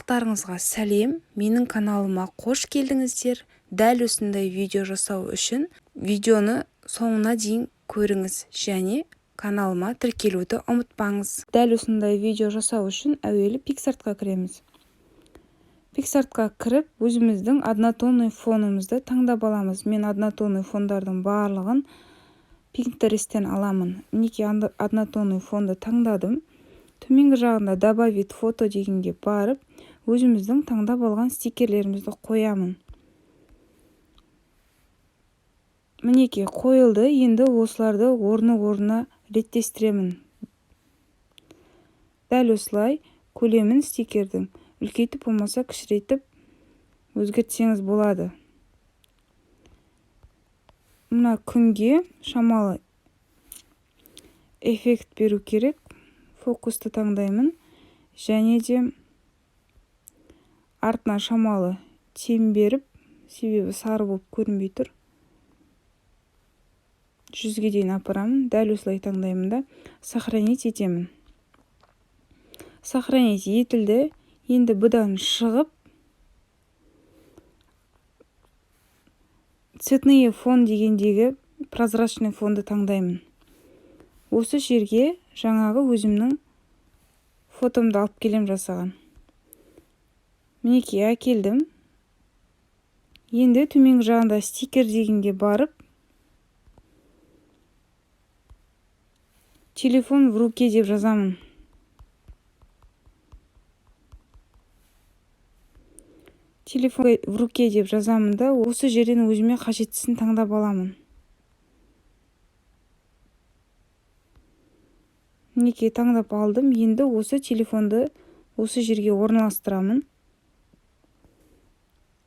Барлықтарыңызға сәлем, менің каналыма қош келдіңіздер. Дәл осындай видео жасау үшін видеоны соңына дейін көріңіз және каналыма тіркелуді ұмытпаңыз. Дәл осындай видео жасау үшін әуелі PicsArtқа кіреміз. PicsArtқа кіріп, өзіміздің однотонный фонымызды таңдап аламыз. Мен однотонный фондардың барлығын Pinterest'тен аламын. Мінекей однотонный фонды таңдадым. Төменгі жағында добавить фото дегенге барып, өзіміздің таңдап алған стикерлерімізді қоямын. Мінекей қойылды, енді осыларды орны-орнына реттестіремін. Дәл осылай көлемін стикердің үлкейтіп болмаса кішірейтіп өзгертсеңіз болады. Мына күнге шамалы эффект беру керек. Фокусты таңдаймын және де артына шамалы тем беріп, себебі сары болып көрінбей тұр. 100-ге дейін апарамын. Дәл осылай таңдаймын да сохранить етемін. Сохранить етілді. Енді бұдан шығып цветные фон дегендегі прозрачный фонды таңдаймын. Осы жерге жаңағы өзімнің фотомды алып келем жасаған. Мінекей әкелдім. Енді төменгі жағында стикер дегенге барып, телефон в руке деп жазамын. Телефон в руке деп жазамын да, осы жерден өзіме қажеттісін таңдап аламын. Мінекей таңдап алдым. Енді осы телефонды осы жерге орналастырамын.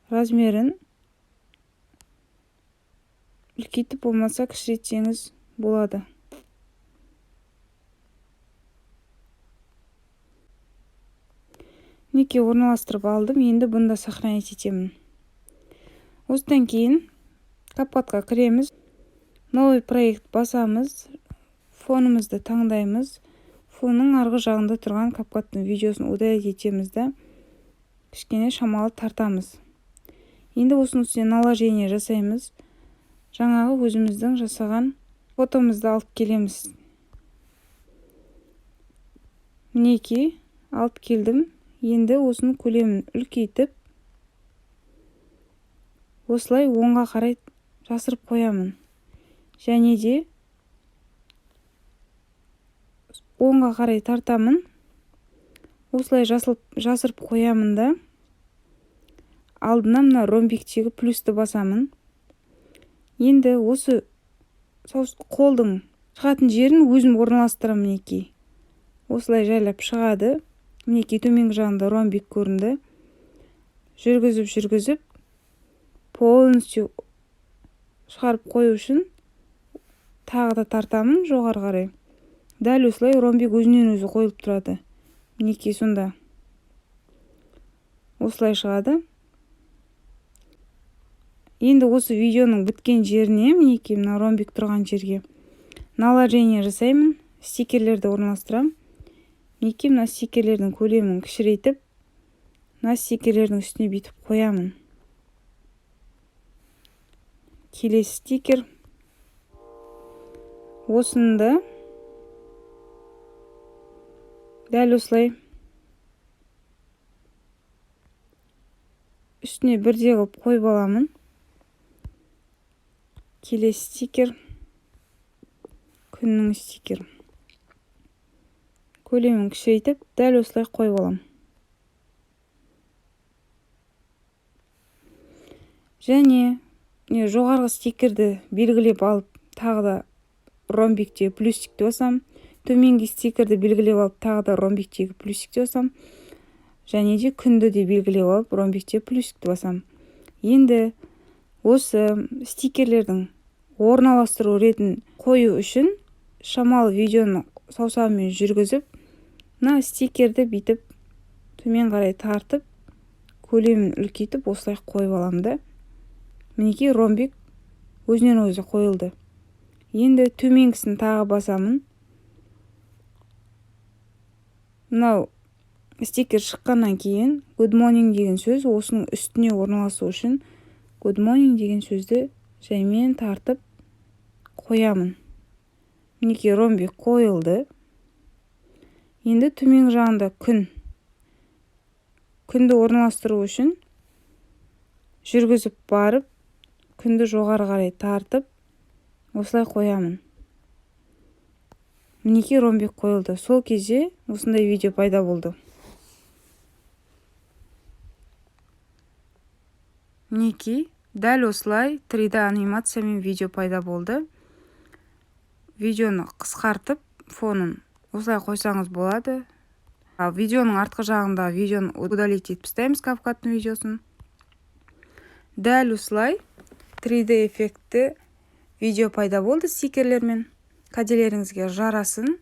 Размерін үлкейтіп болмаса кішірейтсеңіз болады. Мінекей орналастырып алдым. Енді бұнда сохранить етемін. Осыдан кейін капкатқа кіреміз. Новый проект басамыз. Фонымызды таңдаймыз. Фонның арғы жағында тұрған капкаттың видеосын удалить етеміз да кішкене шамалы тартамыз. Енді осының үстіне наложение жасаймыз. Жаңағы өзіміздің жасаған фотомызды алып келеміз. Мінекей алып келдім. Енді осының көлемін үлкейтіп, осылай оңға қарай жасырып қоямын. Және де оңға қарай тартамын. Осылай жасырып қоямын да алдына мына ромбиктегі плюсті басамын. Енді осы қолдың шығатын жерін өзім орналастырамын. Мінекей осылай жайлап шығады. Мінекей төменгі жағында ромбик көрінді. Жүргізіп полностью шығарып қою үшін тағы да тартамын жоғары қарай. Дәл осылай ромбик өзінен өзі қойылып тұрады. Мінекей сонда осылай шығады. Енді осы видеоның біткен жеріне, мінекей мына ромбик тұрған жерге наложение жасаймын. Стикерлерді орналастырам. Мінекей мына стикерлердің көлемін кішірейтіп, мына стикерлердің үстіне бүйтіп қоямын. Келесі стикер. Осында дәл осылай үстіне бірдей қылып қойып аламын. Келесі стикер. Күннің стикер. Көлемін кішірейтіп, дәл осылай қойып аламын. Және жоғарғы стикерді белгілеп алып, тағы да ромбикте плюсикті басам. Төменгі стикерді белгілеп алып, тағы да ромбиктегі плюсикті басам. Және де күнді де белгілеп алып, ромбикте плюсикті басам. Енді осы стикерлердің орналастыру ретін қою үшін шамалы видеоны саусағыммен жүргізіп, мына стикерді бүйтіп төмен қарай тартып, көлемін үлкейтіп осылай қойып аламын да. Мінекей ромбик өзінен өзі қойылды. Енді төменгісін тағы басамын. Мынау стикер шыққаннан кейін good morning деген сөз осының үстіне орналасу үшін good morning деген сөзді жаймен тартып қоямын. Мінекей ромбик қойылды. Енді төменгі жағында күнді орналастыру үшін жүргізіп барып, күнді жоғары қарай тартып, осылай қоямын. Мінекей ромбик қойылды. Сол кезде осындай видео пайда болды. Мінекей дәл осылай 3D анимациямен видео пайда болды. Видеоны қысқартып, фонын осылай қойсаңыз болады. Видеоның артқы жағында видеоны удалить етіп тастаймыз CapCut'ның видеосын. Дәл осылай 3D эффектті видео пайда болды стикерлермен. Кәделеріңізге жарасын.